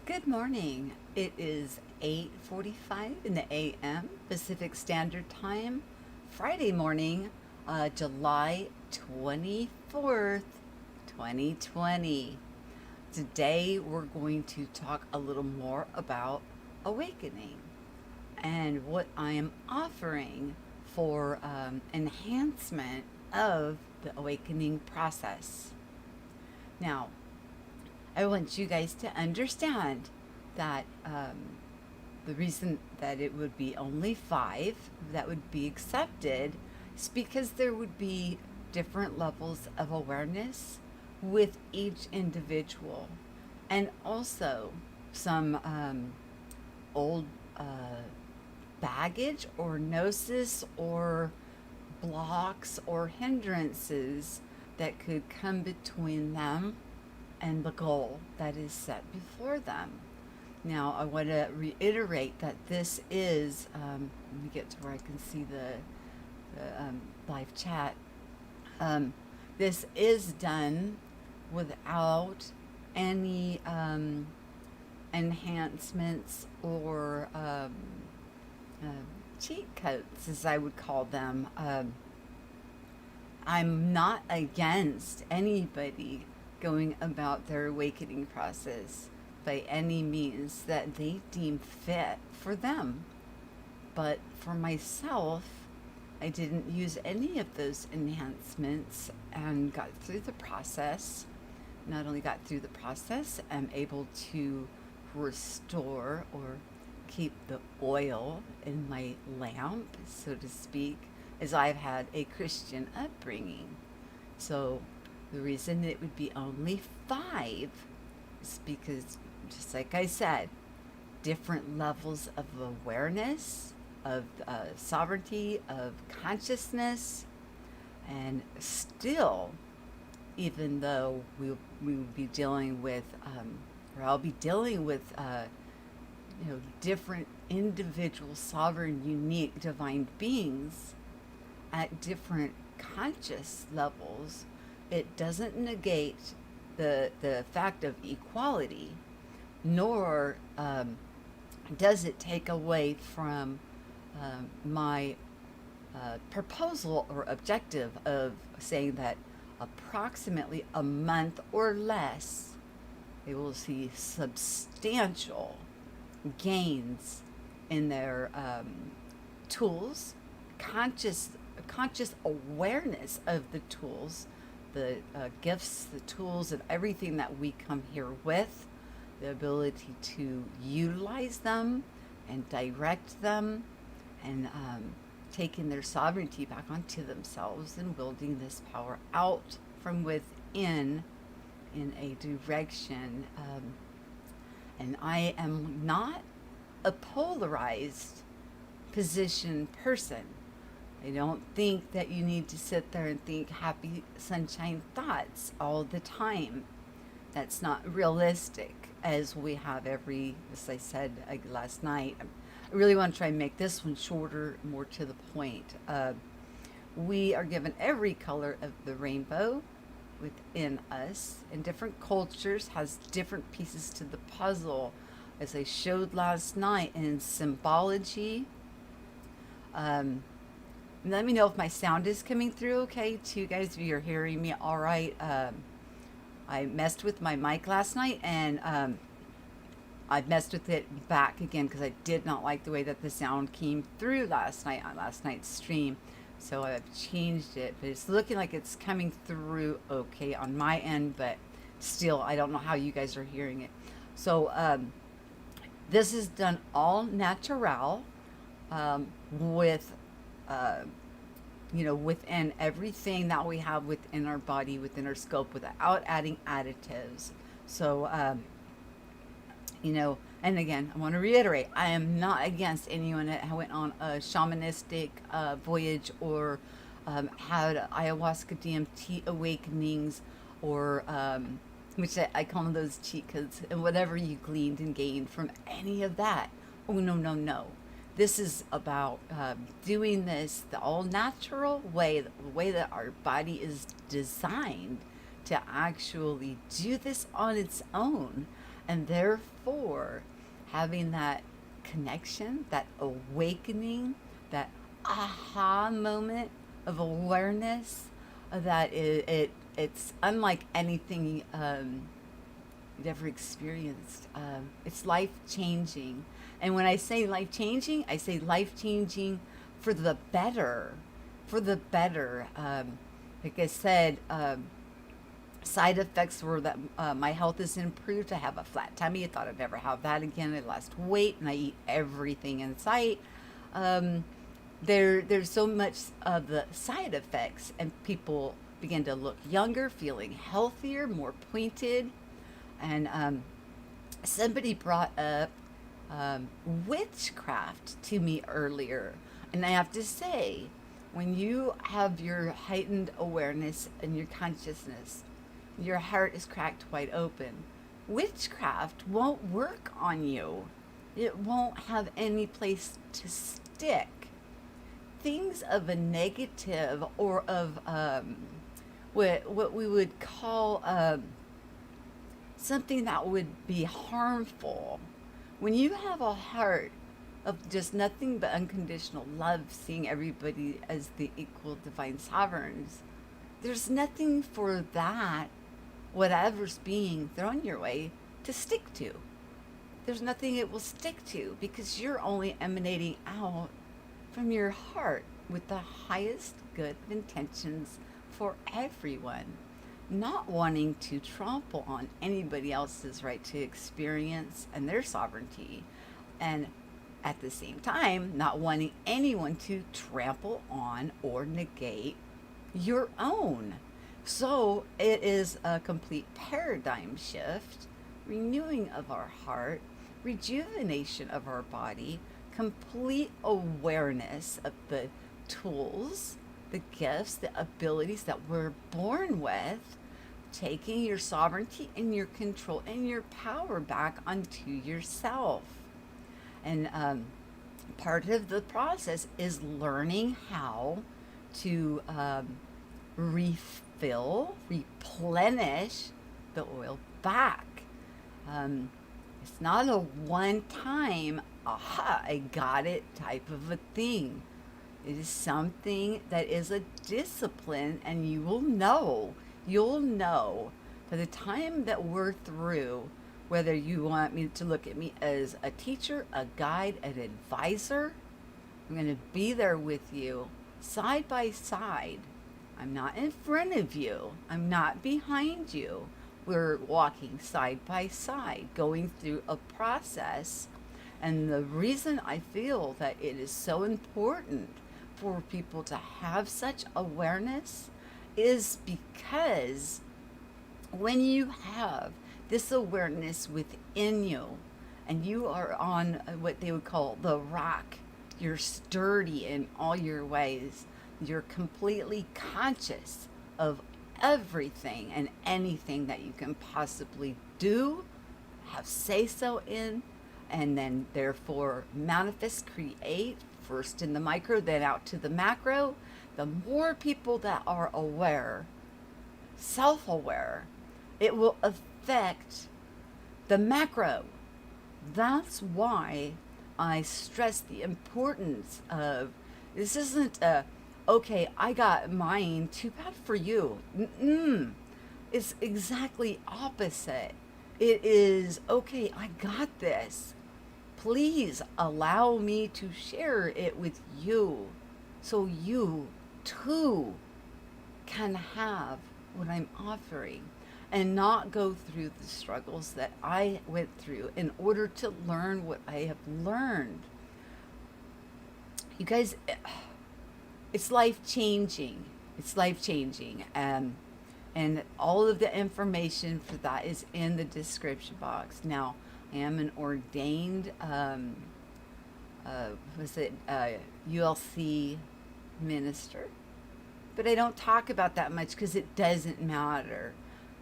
Good morning. It is 8:45 in the a.m. Pacific Standard Time, Friday morning, July 24th, 2020. Today we're going to talk a little more about awakening and what I am offering for enhancement of the awakening process. Now, I want you guys to understand that the reason that it would be only five that would be accepted is because there would be different levels of awareness with each individual, and also some old baggage or gnosis or blocks or hindrances that could come between them and the goal that is set before them. Now, I want to reiterate that this is, let me get to where I can see the live chat. This is done without any enhancements or cheat codes, as I would call them. I'm not against anybody going about their awakening process by any means that they deem fit for them. But for myself, I didn't use any of those enhancements and got through the process. Not only got through the process, I'm able to restore or keep the oil in my lamp, so to speak, as I've had a Christian upbringing. So the reason it would be only five is because, just like I said, different levels of awareness, of sovereignty, of consciousness, and still, even though we will be dealing with, or I'll be dealing with, different individual, sovereign, unique, divine beings at different conscious levels, it doesn't negate the fact of equality, nor does it take away from my proposal or objective of saying that approximately a month or less, they will see substantial gains in their tools, conscious awareness of the tools, the gifts, the tools, and everything that we come here with, the ability to utilize them and direct them, and taking their sovereignty back onto themselves and building this power out from within in a direction. And I am not a polarized position person. I don't think that you need to sit there and think happy sunshine thoughts all the time. That's not realistic, as we have as I said last night. I really want to try and make this one shorter, more to the point. We are given every color of the rainbow within us, and different cultures has different pieces to the puzzle, as I showed last night in symbology. Let me know if my sound is coming through okay too, guys, if you're hearing me all right. I messed with my mic last night, and I messed with it back again because I did not like the way that the sound came through last night on last night's stream. So I've changed it, but it's looking like it's coming through okay on my end, but still, I don't know how you guys are hearing it. So this is done all natural, with, within everything that we have within our body, within our scope, without adding additives. So, and again, I want to reiterate, I am not against anyone that went on a shamanistic voyage, or had ayahuasca DMT awakenings, or which I call them those cheat codes, and whatever you gleaned and gained from any of that. Oh, no, no, no. This is about doing this the all natural way, the way that our body is designed to actually do this on its own, And therefore, having that connection, that awakening, that aha moment of awareness, that it's unlike anything you've ever experienced. It's life changing. And when I say life changing, I say life changing for the better. For the better. Like I said, side effects were that my health is improved. I have a flat tummy. I thought I'd never have that again. I lost weight and I eat everything in sight. There's so much of the side effects, and people begin to look younger, feeling healthier, more pointed. And somebody brought up witchcraft to me earlier. And I have to say, when you have your heightened awareness and your consciousness, your heart is cracked wide open, witchcraft won't work on you. It won't have any place to stick. Things of a negative or of what we would call something that would be harmful. When you have a heart of just nothing but unconditional love, seeing everybody as the equal divine sovereigns, there's nothing for that, whatever's being thrown your way, to stick to. There's nothing it will stick to, because you're only emanating out from your heart with the highest good of intentions for everyone, not wanting to trample on anybody else's right to experience and their sovereignty, and at the same time not wanting anyone to trample on or negate your own. So it is a complete paradigm shift, renewing of our heart, rejuvenation of our body, complete awareness of the tools, the gifts, the abilities that we're born with, taking your sovereignty and your control and your power back onto yourself. And part of the process is learning how to refill, replenish the oil back. It's not a one-time, aha, I got it type of a thing. It is something that is a discipline, and you'll know by the time that we're through, whether you want me to look at me as a teacher, a guide, an advisor. I'm going to be there with you side by side. I'm not in front of you. I'm not behind you. We're walking side by side, going through a process. And the reason I feel that it is so important for people to have such awareness is because when you have this awareness within you, and you are on what they would call the rock, you're sturdy in all your ways, you're completely conscious of everything and anything that you can possibly do, have say so in, and then therefore manifest, create, first in the micro, then out to the macro. The more people that are aware, self-aware, it will affect the macro. That's why I stress the importance of, this isn't a, okay, I got mine, too bad for you. It's exactly opposite. It is, okay, I got this. Please allow me to share it with you, so you too can have what I'm offering, and not go through the struggles that I went through in order to learn what I have learned. You guys, it's life-changing. It's life-changing. And all of the information for that is in the description box. Now, I am an ordained, ULC minister, but I don't talk about that much because it doesn't matter.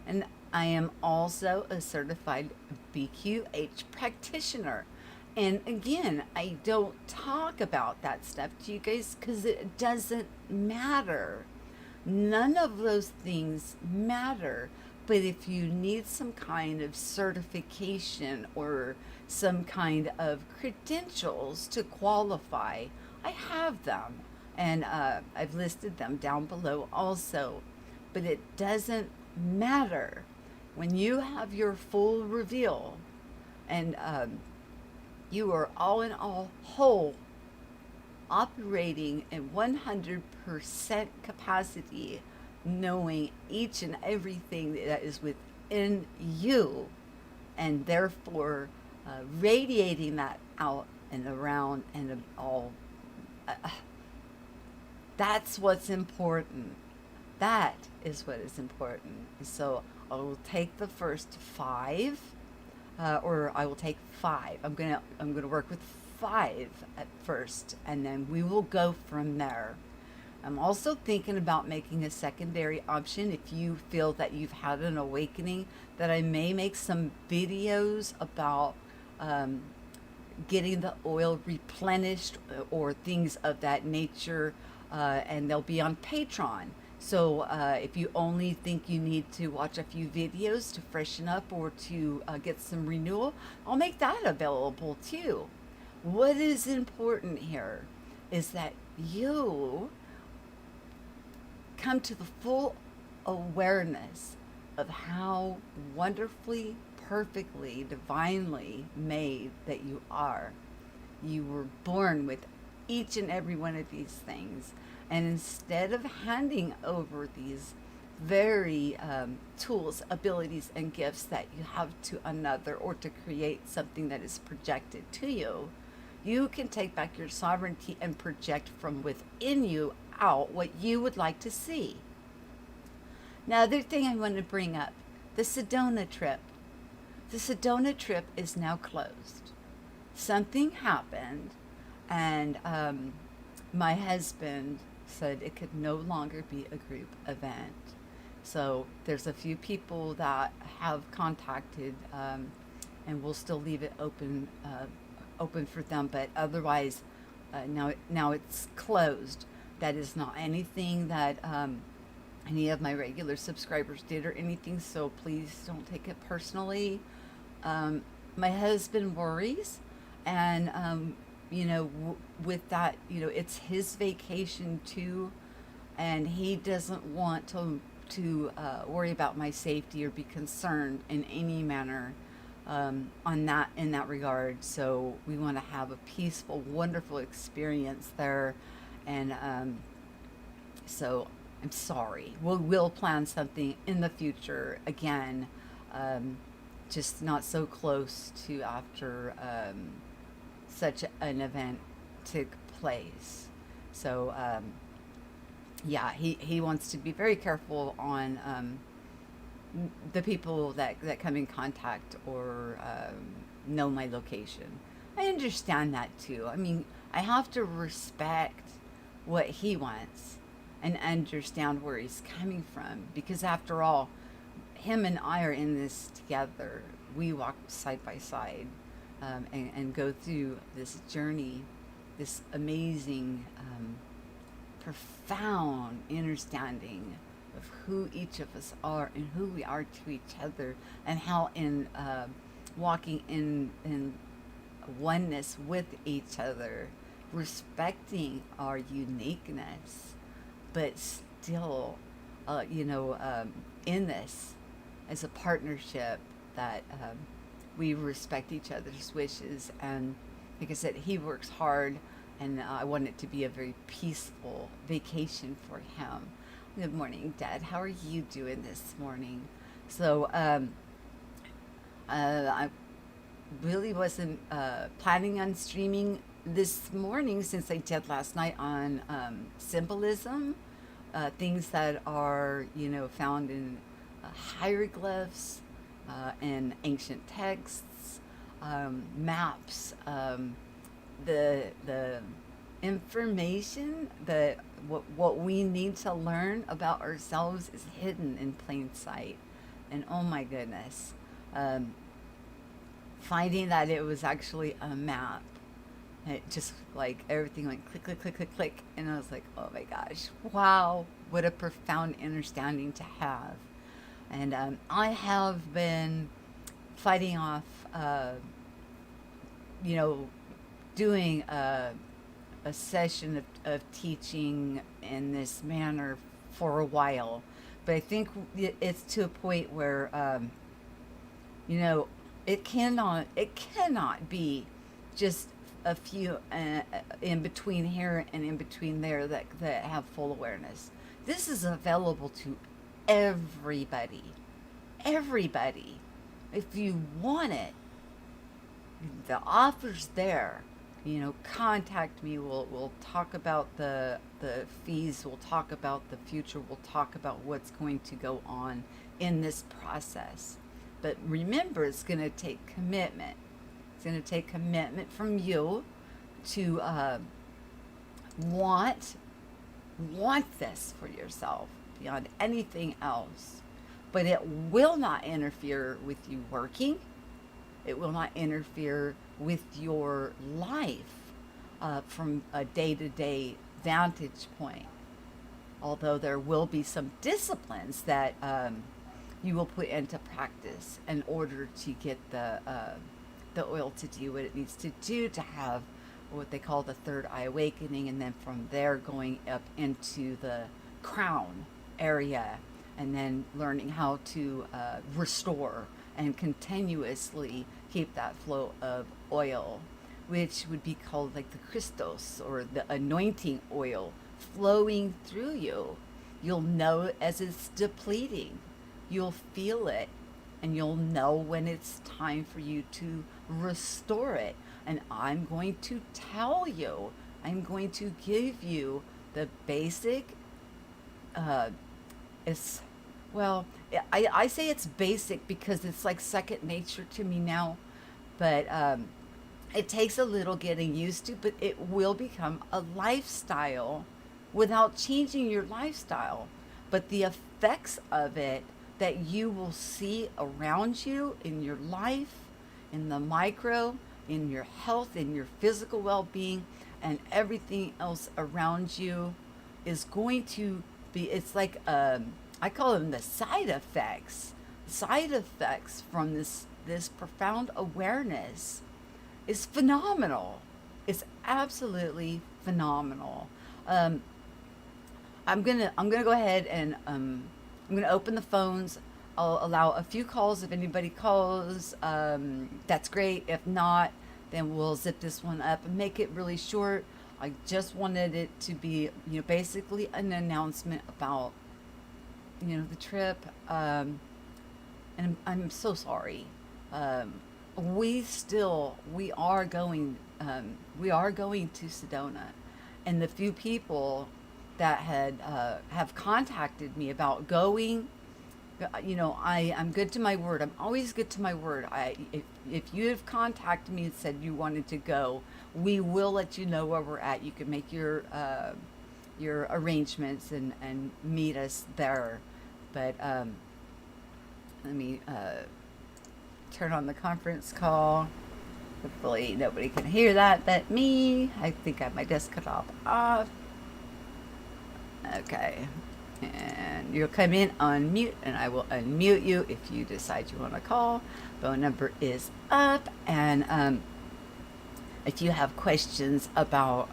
And I am also a certified BQH practitioner. And again, I don't talk about that stuff to you guys because it doesn't matter. None of those things matter. But if you need some kind of certification or some kind of credentials to qualify, I have them. And I've listed them down below also. But it doesn't matter. When you have your full reveal and you are all in all whole, operating in 100% capacity, knowing each and everything that is within you, and therefore radiating that out and around and all. That's what's important. That is what is important. So I will take the first 5, or I will take 5. I'm gonna work with 5 at first, and then we will go from there. I'm also thinking about making a secondary option if you feel that you've had an awakening, that I may make some videos about getting the oil replenished or things of that nature, and they'll be on Patreon. So if you only think you need to watch a few videos to freshen up or to get some renewal, I'll make that available too. What is important here is that you come to the full awareness of how wonderfully, perfectly, divinely made that you are. You were born with each and every one of these things. And instead of handing over these very tools, abilities, and gifts that you have to another or to create something that is projected to you, you can take back your sovereignty and project from within you out what you would like to see. Now, other thing I want to bring up, the Sedona trip. The Sedona trip is now closed. Something happened, and my husband said it could no longer be a group event. So there's a few people that have contacted, and we'll still leave it open for them, but otherwise now it's closed. That is not anything that any of my regular subscribers did or anything, so please don't take it personally. My husband worries, and with that, it's his vacation too, and he doesn't want to worry about my safety or be concerned in any manner in that regard. So we want to have a peaceful, wonderful experience there, and so I'm sorry. We'll plan something in the future again, just not so close to after such an event took place. So yeah, he wants to be very careful on the people that come in contact or know my location. I understand that too. I mean, I have to respect what he wants and understand where he's coming from, because after all, him and I are in this together. We walk side by side, and go through this journey, this amazing, profound understanding of who each of us are and who we are to each other, and how in walking in oneness with each other, respecting our uniqueness, but still, in this as a partnership that we respect each other's wishes. And like I said, he works hard, and I want it to be a very peaceful vacation for him. Good morning, Dad. How are you doing this morning? So I really wasn't planning on streaming this morning, since I did last night on symbolism, things that are found in hieroglyphs and ancient texts, maps, the information that what we need to learn about ourselves is hidden in plain sight. And oh my goodness, finding that it was actually a map, it just like everything went click, click, click, click, click, and I was like, oh my gosh, wow, what a profound understanding to have. And I have been fighting off, you know, doing a session of teaching in this manner for a while. But I think it's to a point where, you know, it cannot be just a few in between here and in between there that have full awareness. This is available to everybody. Everybody. If you want it, the offer's there. You know, contact me. We'll talk about the fees. We'll talk about the future. We'll talk about what's going to go on in this process. But remember, it's going to take commitment. It's going to take commitment from you to want this for yourself beyond anything else. But it will not interfere with you working. It will not interfere with your life from a day-to-day vantage point. Although there will be some disciplines that you will put into practice in order to get the oil to do what it needs to do to have what they call the third eye awakening, and then from there going up into the crown area, and then learning how to restore and continuously keep that flow of oil, which would be called like the Christos, or the anointing oil, flowing through you. You'll know it as it's depleting. You'll feel it, and you'll know when it's time for you to restore it. And I'm going to tell you, I'm going to give you the basic, it's, well, I say it's basic because it's like second nature to me now, but it takes a little getting used to, but it will become a lifestyle without changing your lifestyle. But the effects of it that you will see around you in your life, in the micro, in your health, in your physical well-being, and everything else around you is going to be, it's like, I call them the side effects. Side effects from this profound awareness is phenomenal. It's absolutely phenomenal. I'm gonna go ahead and I'm gonna open the phones. I'll allow a few calls if anybody calls. That's great. If not, then we'll zip this one up and make it really short. I just wanted it to be, basically an announcement about, the trip. And I'm so sorry. We are going to Sedona, and the few people that have contacted me about going, I'm good to my word. I'm always good to my word. If you have contacted me and said you wanted to go, we will let you know where we're at. You can make your arrangements and meet us there. But let me turn on the conference call. Hopefully nobody can hear that but me. I think I have my desktop off. Okay. And you'll come in on mute, and I will unmute you if you decide you want to call. Phone number is up. And if you have questions about,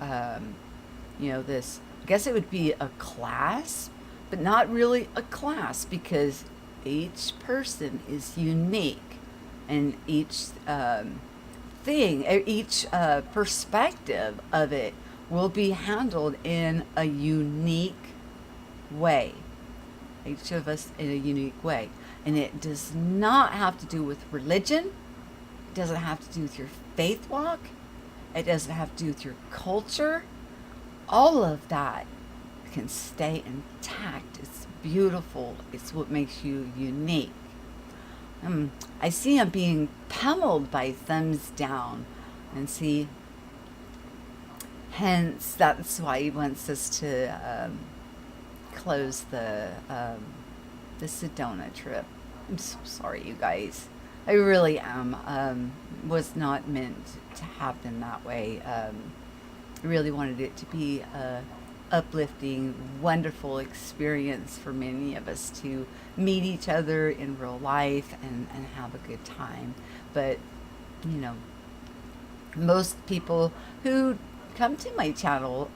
this, I guess it would be a class, but not really a class, because each person is unique, and each each perspective of it will be handled in a unique way. Each of us in a unique way. And it does not have to do with religion. It doesn't have to do with your faith walk. It doesn't have to do with your culture. All of that can stay intact. It's beautiful. It's what makes you unique. I see I'm being pummeled by thumbs down, and see, hence that's why he wants us to close the Sedona trip. I'm so sorry, you guys. I really am. Was not meant to happen that way. I really wanted it to be uplifting, wonderful experience for many of us to meet each other in real life and have a good time. But, you know, most people who come to my channel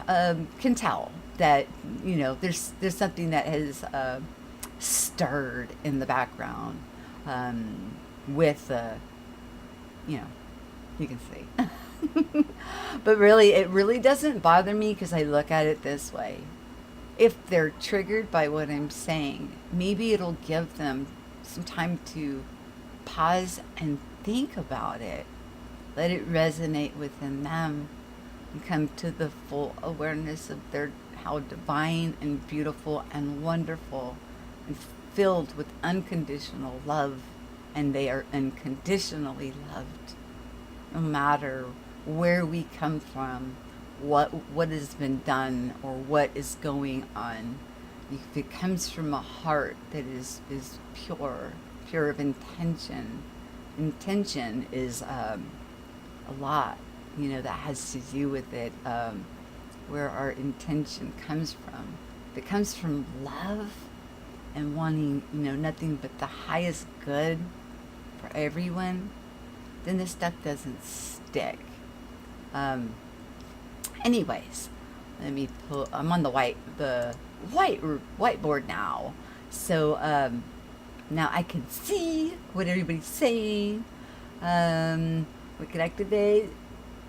can tell that, you know, there's something that has stirred in the background with, you know, you can see. But really, it really doesn't bother me because I look at it this way. If they're triggered by what I'm saying, maybe it'll give them some time to pause and think about it. Let it resonate within them and come to the full awareness of how divine and beautiful and wonderful and filled with unconditional love, and they are unconditionally loved. No matter where we come from, what has been done, or what is going on, if it comes from a heart that is pure of intention. Intention is a lot, you know, that has to do with it, where our intention comes from. If it comes from love and wanting, you know, nothing but the highest good for everyone, then this stuff doesn't stick. Anyways, let me pull. I'm on the whiteboard now, so now I can see what everybody's saying. We can activate.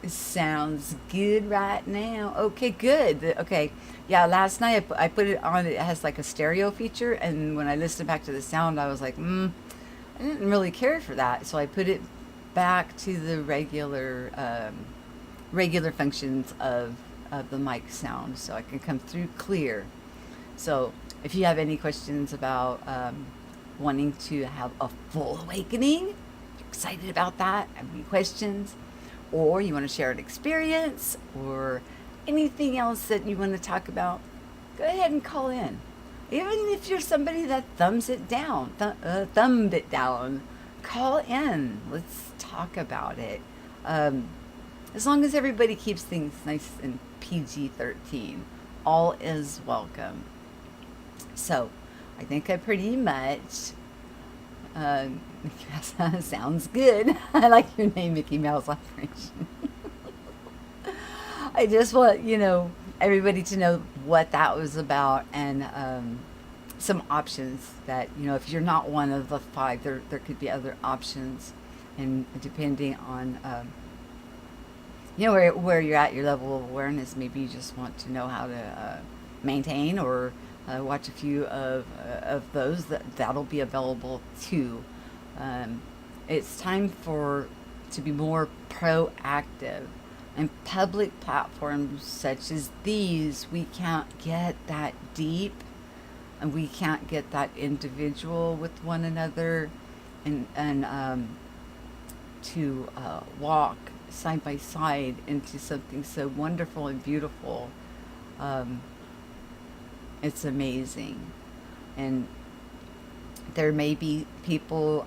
It sounds good right now. Okay, good. Okay, yeah. Last night I put it on. It has like a stereo feature, and when I listened back to the sound, I was like, I didn't really care for that. So I put it back to the regular functions of the mic sound, so I can come through clear. So if you have any questions about wanting to have a full awakening, you're excited about that, have any questions, or you want to share an experience, or anything else that you want to talk about, go ahead and call in. Even if you're somebody that thumbed it down, call in. Let's talk about it. As long as everybody keeps things nice and PG-13, all is welcome. So, I think I pretty much, sounds good. I like your name, Mickey Mouse Operation. I just want, you know, everybody to know what that was about, and some options that, you know, if you're not one of the 5, there could be other options, and depending on, you know, where you're at, your level of awareness, maybe you just want to know how to maintain, or watch a few of those. That'll be available too. It's time to be more proactive. And public platforms such as these, we can't get that deep, and we can't get that individual with one another, and to walk side by side into something so wonderful and beautiful. It's amazing. And there may be people,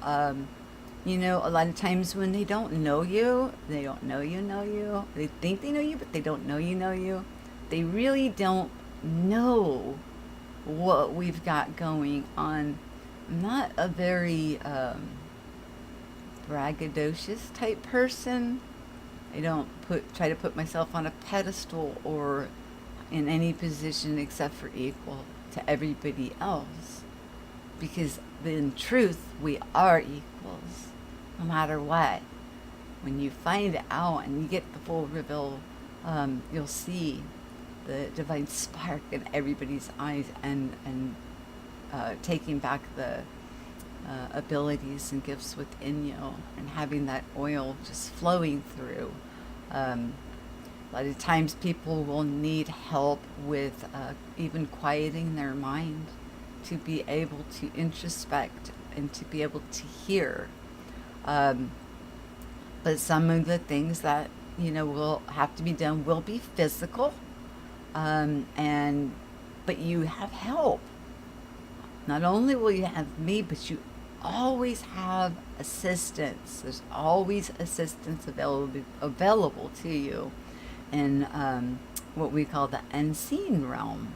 you know, a lot of times when they don't know you, they think they know you, but they don't know you. They really don't know what we've got going on. I'm not a very braggadocious type person. I don't try to put myself on a pedestal or in any position except for equal to everybody else, because in truth we are equals, no matter what. When you find out and you get the full reveal, you'll see the divine spark in everybody's eyes, and taking back the abilities and gifts within you, and having that oil just flowing through. A lot of times people will need help with even quieting their mind, to be able to introspect and to be able to hear. But some of the things that, you know, will have to be done will be physical, but you have help. Not only will you have me, but you always have assistance. There's always assistance available to you, and what we call the unseen realm.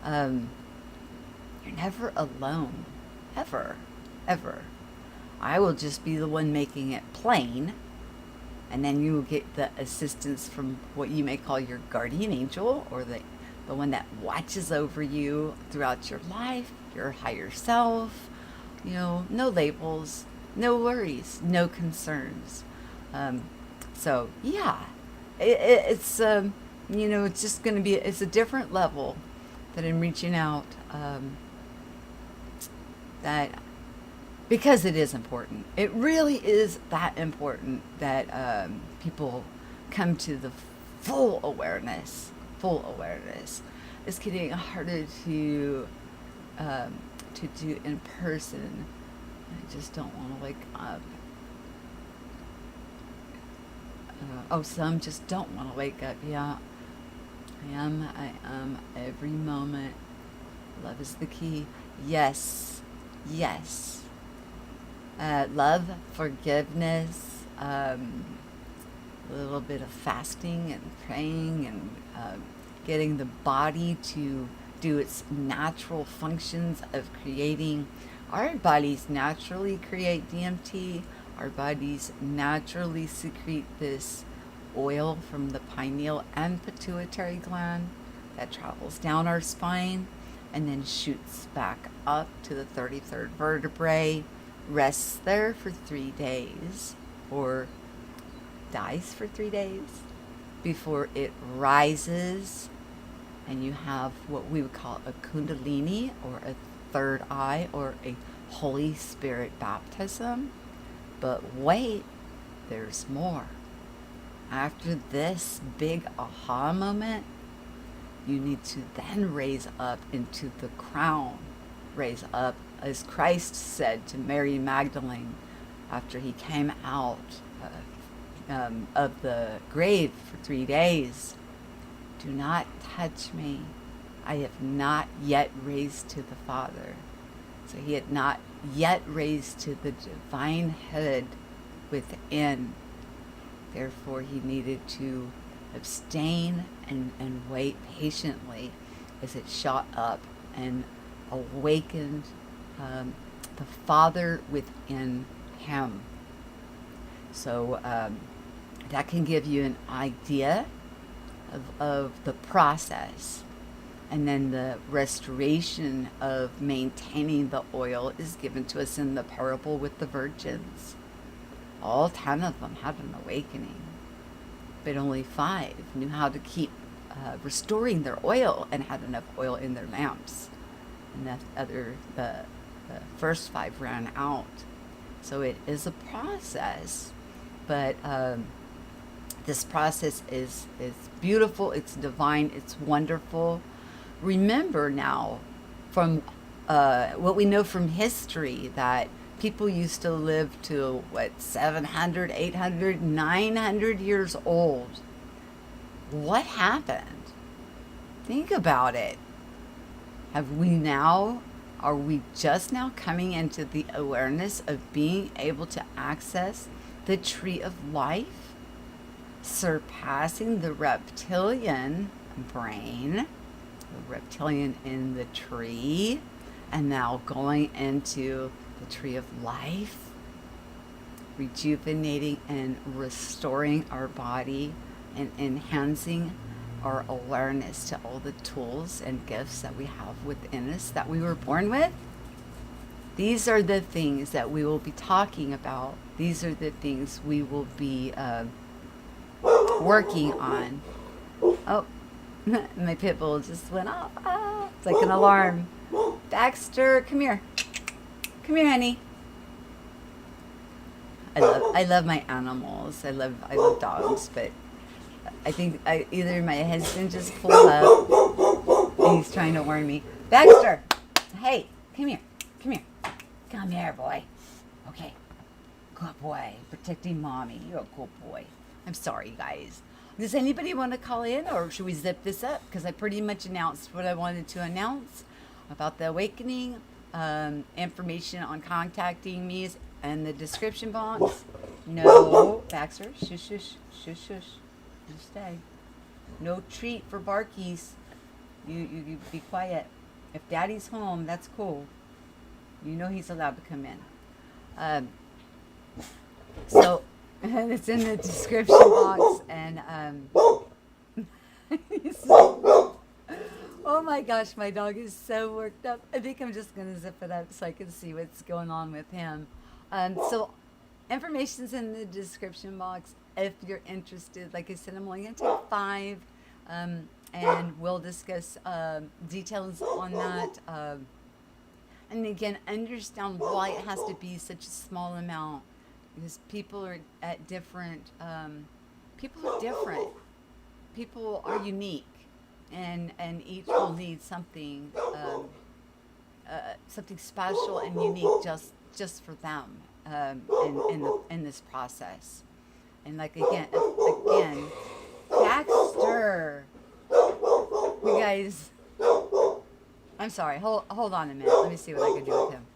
You're never alone, ever, ever. I will just be the one making it plain, and then you will get the assistance from what you may call your guardian angel, or the one that watches over you throughout your life, your higher self. No labels, no worries, no concerns. So yeah, it's it's just going to be, it's a different level that I'm reaching out, that because it is important. It really is that important that people come to the full awareness. Full awareness. It's getting harder to do in person. I just don't want to wake up. Some just don't want to wake up. Yeah, I am every moment. Love is the key. Yes. Love, forgiveness, a little bit of fasting and praying, and getting the body to do its natural functions of creating. Our bodies naturally create DMT. Our bodies naturally secrete this oil from the pineal and pituitary gland that travels down our spine and then shoots back up to the 33rd vertebrae, rests there for 3 days, or dies for 3 days before it rises, and you have what we would call a kundalini, or a third eye, or a Holy Spirit baptism. But wait, there's more. After this big aha moment, you need to then raise up into the crown. Raise up, as Christ said to Mary Magdalene after he came out of the grave for 3 days. Do not touch me. I have not yet raised to the Father. So he had not yet raised to the divine head within. Therefore, he needed to abstain and wait patiently as it shot up and awakened the Father within him. So that can give you an idea of the process. And then the restoration of maintaining the oil is given to us in the parable with the virgins. All 10 of them had an awakening, but only 5 knew how to keep restoring their oil and had enough oil in their lamps. And the first 5 ran out. So it is a process, but this process is beautiful, it's divine, it's wonderful. Remember now, from what we know from history, that people used to live to 700, 800, 900 years old. What happened? Think about it. Are we just now coming into the awareness of being able to access the tree of life, surpassing the reptilian brain, the reptilian in the tree, and now going into the tree of life, rejuvenating and restoring our body and enhancing our awareness to all the tools and gifts that we have within us that we were born with? These are the things that we will be talking about. These are the things we will be working on. Oh, my pit bull just went off. Ah, it's like an alarm. Baxter, come here. Come here, honey. I love my animals. I love dogs, but I think either my husband just pulled up and he's trying to warn me. Baxter, hey, come here. Come here, boy. Okay, good boy. Protecting mommy. You're a good boy. I'm sorry, guys. Does anybody want to call in, or should we zip this up? Because I pretty much announced what I wanted to announce about the awakening. Information on contacting me is in the description box. No, Baxter, shush. Just stay. No treat for barkies. You be quiet. If daddy's home, that's cool. You know he's allowed to come in. So it's in the description box, and oh my gosh, my dog is so worked up. I think I'm just gonna zip it up so I can see what's going on with him. So information's in the description box if you're interested. Like I said, I'm only gonna take 5, and we'll discuss details on that. And again, understand why it has to be such a small amount, because people are at different. People are different. People are unique, and each will need something, something special and unique just for them, in this process. And like again, Baxter, you guys. I'm sorry. Hold on a minute. Let me see what I can do with him.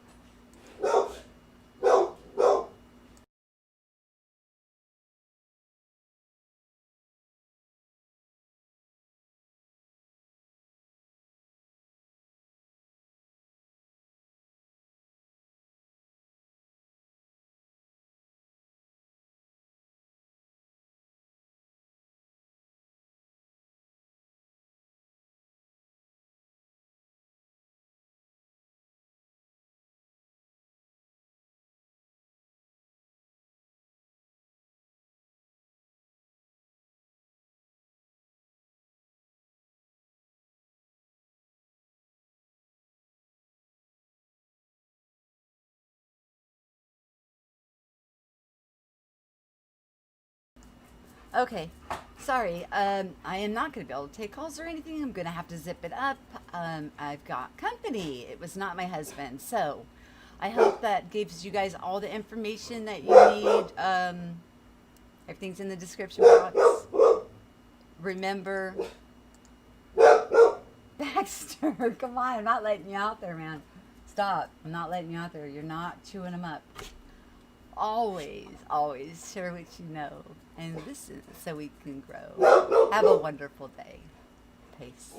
Okay, sorry. I am not going to be able to take calls or anything. I'm going to have to zip it up. I've got company. It was not my husband. So I hope that gives you guys all the information that you need. Everything's in the description box. Remember, Baxter, come on. I'm not letting you out there, man. Stop. I'm not letting you out there. You're not chewing them up. Always share what you know and listen so we can grow. Have a wonderful day. Peace.